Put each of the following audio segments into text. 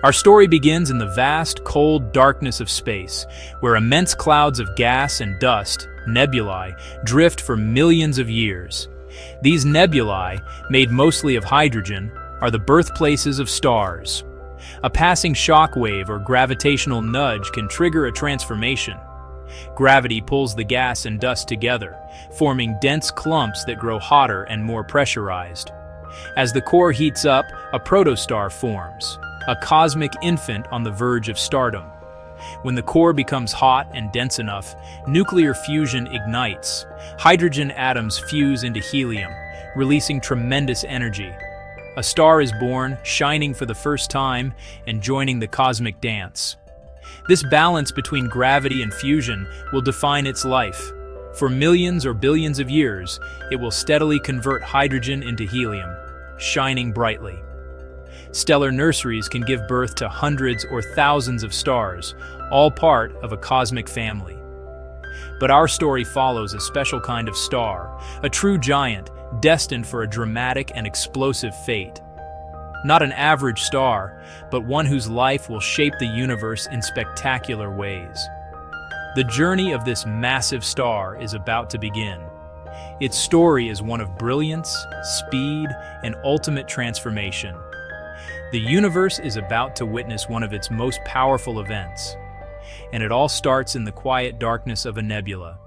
Our story begins in the vast, cold darkness of space, where immense clouds of gas and dust, nebulae, drift for millions of years. These nebulae, made mostly of hydrogen, are the birthplaces of stars. A passing shock wave or gravitational nudge can trigger a transformation. Gravity pulls the gas and dust together, forming dense clumps that grow hotter and more pressurized. As the core heats up, a protostar forms, a cosmic infant on the verge of stardom. When the core becomes hot and dense enough, nuclear fusion ignites. Hydrogen atoms fuse into helium, releasing tremendous energy. A star is born, shining for the first time, and joining the cosmic dance. This balance between gravity and fusion will define its life. For millions or billions of years, it will steadily convert hydrogen into helium, shining brightly. Stellar nurseries can give birth to hundreds or thousands of stars, all part of a cosmic family. But our story follows a special kind of star, a true giant, destined for a dramatic and explosive fate. Not an average star, but one whose life will shape the universe in spectacular ways. The journey of this massive star is about to begin. Its story is one of brilliance, speed, and ultimate transformation. The universe is about to witness one of its most powerful events, and it all starts in the quiet darkness of a nebula.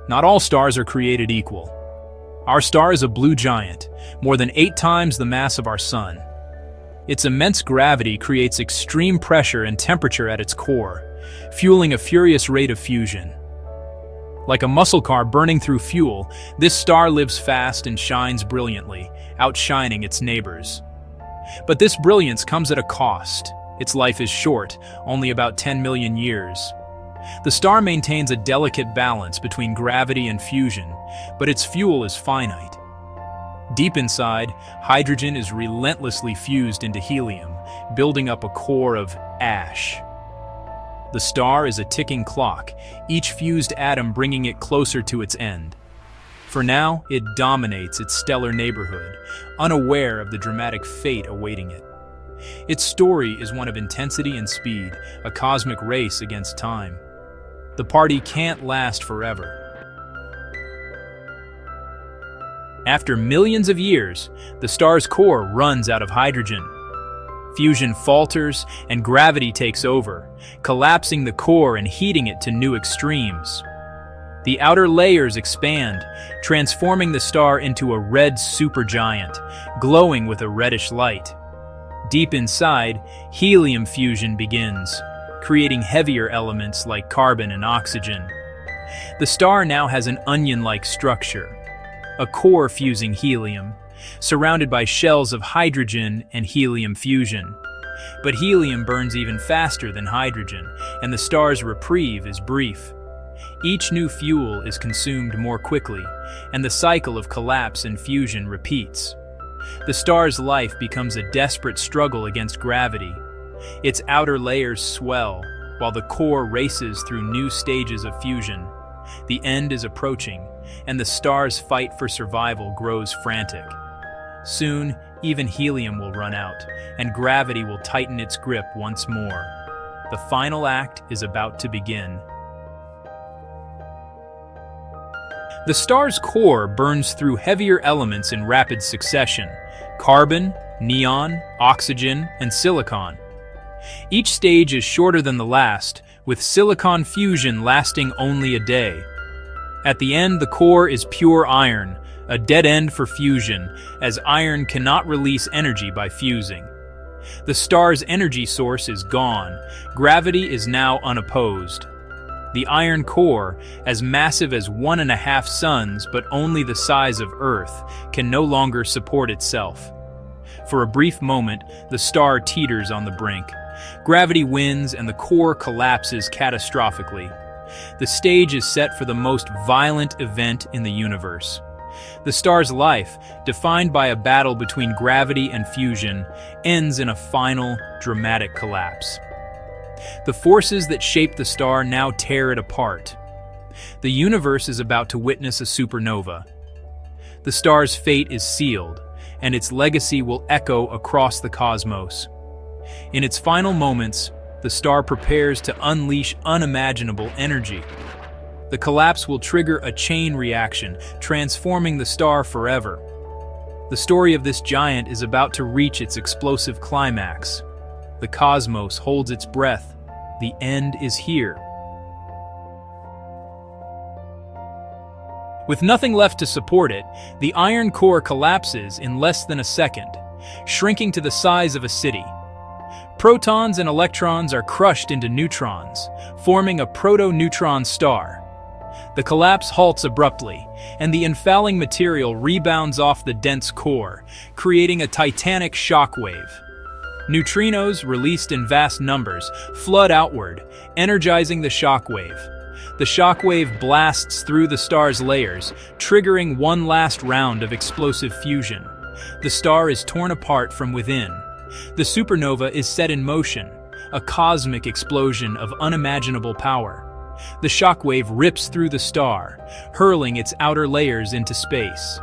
Not all stars are created equal. Our star is a blue giant, more than 8 times the mass of our Sun. Its immense gravity creates extreme pressure and temperature at its core, fueling a furious rate of fusion. Like a muscle car burning through fuel, this star lives fast and shines brilliantly, outshining its neighbors. But this brilliance comes at a cost. Its life is short, only about 10 million years. The star maintains a delicate balance between gravity and fusion, but its fuel is finite. Deep inside, hydrogen is relentlessly fused into helium, building up a core of ash. The star is a ticking clock, each fused atom bringing it closer to its end. For now, it dominates its stellar neighborhood, unaware of the dramatic fate awaiting it. Its story is one of intensity and speed, a cosmic race against time. The party can't last forever. After millions of years, the star's core runs out of hydrogen. Fusion falters and gravity takes over, collapsing the core and heating it to new extremes. The outer layers expand, transforming the star into a red supergiant, glowing with a reddish light. Deep inside, helium fusion begins, creating heavier elements like carbon and oxygen. The star now has an onion-like structure, a core fusing helium, surrounded by shells of hydrogen and helium fusion. But helium burns even faster than hydrogen, and the star's reprieve is brief. Each new fuel is consumed more quickly, and the cycle of collapse and fusion repeats. The star's life becomes a desperate struggle against gravity. Its outer layers swell, while the core races through new stages of fusion. The end is approaching, and the star's fight for survival grows frantic. Soon, even helium will run out, and gravity will tighten its grip once more. The final act is about to begin. The star's core burns through heavier elements in rapid succession: carbon, neon, oxygen, and silicon. Each stage is shorter than the last, with silicon fusion lasting only a day. At the end, the core is pure iron, a dead end for fusion, as iron cannot release energy by fusing. The star's energy source is gone. Gravity is now unopposed. The iron core, as massive as 1.5 suns but only the size of Earth, can no longer support itself. For a brief moment, the star teeters on the brink. Gravity wins and the core collapses catastrophically. The stage is set for the most violent event in the universe. The star's life, defined by a battle between gravity and fusion, ends in a final, dramatic collapse. The forces that shape the star now tear it apart. The universe is about to witness a supernova. The star's fate is sealed, and its legacy will echo across the cosmos. In its final moments, the star prepares to unleash unimaginable energy. The collapse will trigger a chain reaction, transforming the star forever. The story of this giant is about to reach its explosive climax. The cosmos holds its breath. The end is here. With nothing left to support it, the iron core collapses in less than a second, shrinking to the size of a city. Protons and electrons are crushed into neutrons, forming a proto-neutron star. The collapse halts abruptly, and the infalling material rebounds off the dense core, creating a titanic shockwave. Neutrinos, released in vast numbers, flood outward, energizing the shockwave. The shockwave blasts through the star's layers, triggering one last round of explosive fusion. The star is torn apart from within. The supernova is set in motion, a cosmic explosion of unimaginable power. The shockwave rips through the star, hurling its outer layers into space.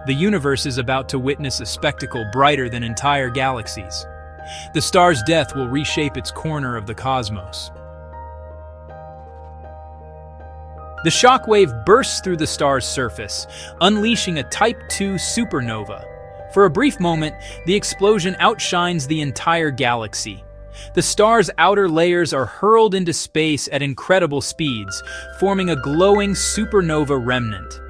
The universe is about to witness a spectacle brighter than entire galaxies. The star's death will reshape its corner of the cosmos. The shockwave bursts through the star's surface, unleashing a Type II supernova. For a brief moment, the explosion outshines the entire galaxy. The star's outer layers are hurled into space at incredible speeds, forming a glowing supernova remnant.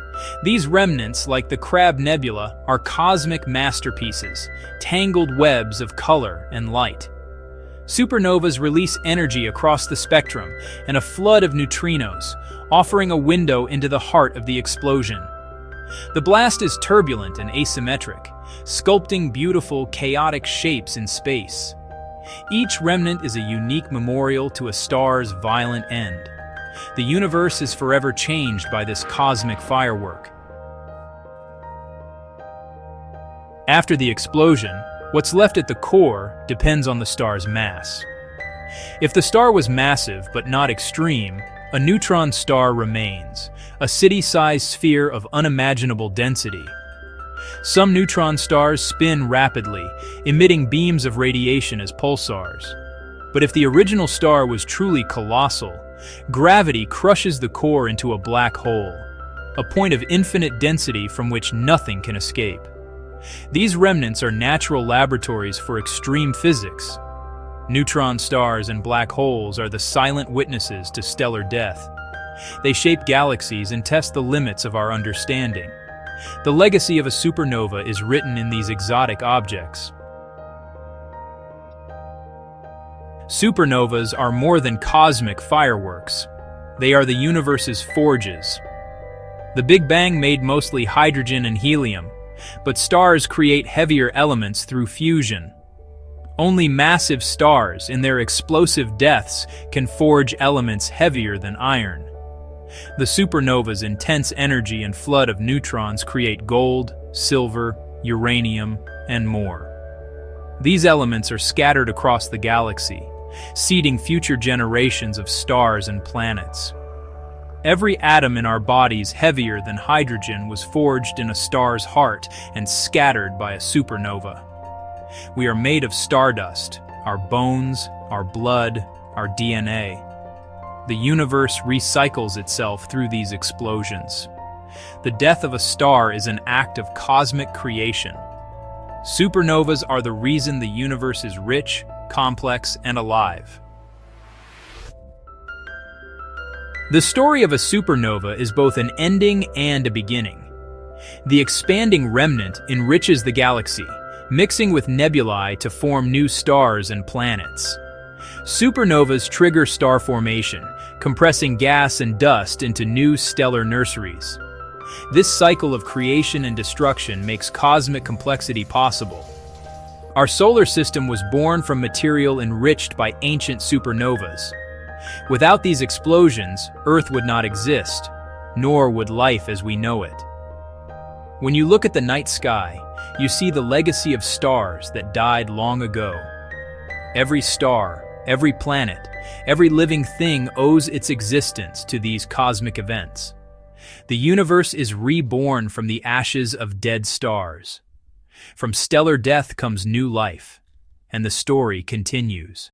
These remnants, like the Crab Nebula, are cosmic masterpieces, tangled webs of color and light. Supernovas release energy across the spectrum and a flood of neutrinos, offering a window into the heart of the explosion. The blast is turbulent and asymmetric, sculpting beautiful, chaotic shapes in space. Each remnant is a unique memorial to a star's violent end. The universe is forever changed by this cosmic firework. After the explosion, what's left at the core depends on the star's mass. If the star was massive but not extreme, a neutron star remains, a city-sized sphere of unimaginable density. Some neutron stars spin rapidly, emitting beams of radiation as pulsars. But if the original star was truly colossal, gravity crushes the core into a black hole, a point of infinite density from which nothing can escape. These remnants are natural laboratories for extreme physics. Neutron stars and black holes are the silent witnesses to stellar death. They shape galaxies and test the limits of our understanding. The legacy of a supernova is written in these exotic objects. Supernovas are more than cosmic fireworks. They are the universe's forges. The Big Bang made mostly hydrogen and helium, but stars create heavier elements through fusion. Only massive stars, in their explosive deaths, can forge elements heavier than iron. The supernova's intense energy and flood of neutrons create gold, silver, uranium, and more. These elements are scattered across the galaxy, seeding future generations of stars and planets. Every atom in our bodies heavier than hydrogen was forged in a star's heart and scattered by a supernova. We are made of stardust, our bones, our blood, our DNA. The universe recycles itself through these explosions. The death of a star is an act of cosmic creation. Supernovas are the reason the universe is rich, complex, and alive. The story of a supernova is both an ending and a beginning. The expanding remnant enriches the galaxy, mixing with nebulae to form new stars and planets. Supernovas trigger star formation, compressing gas and dust into new stellar nurseries. This cycle of creation and destruction makes cosmic complexity possible. Our solar system was born from material enriched by ancient supernovas. Without these explosions, Earth would not exist, nor would life as we know it. When you look at the night sky, you see the legacy of stars that died long ago. Every star, every planet, every living thing owes its existence to these cosmic events. The universe is reborn from the ashes of dead stars. From stellar death comes new life. And the story continues.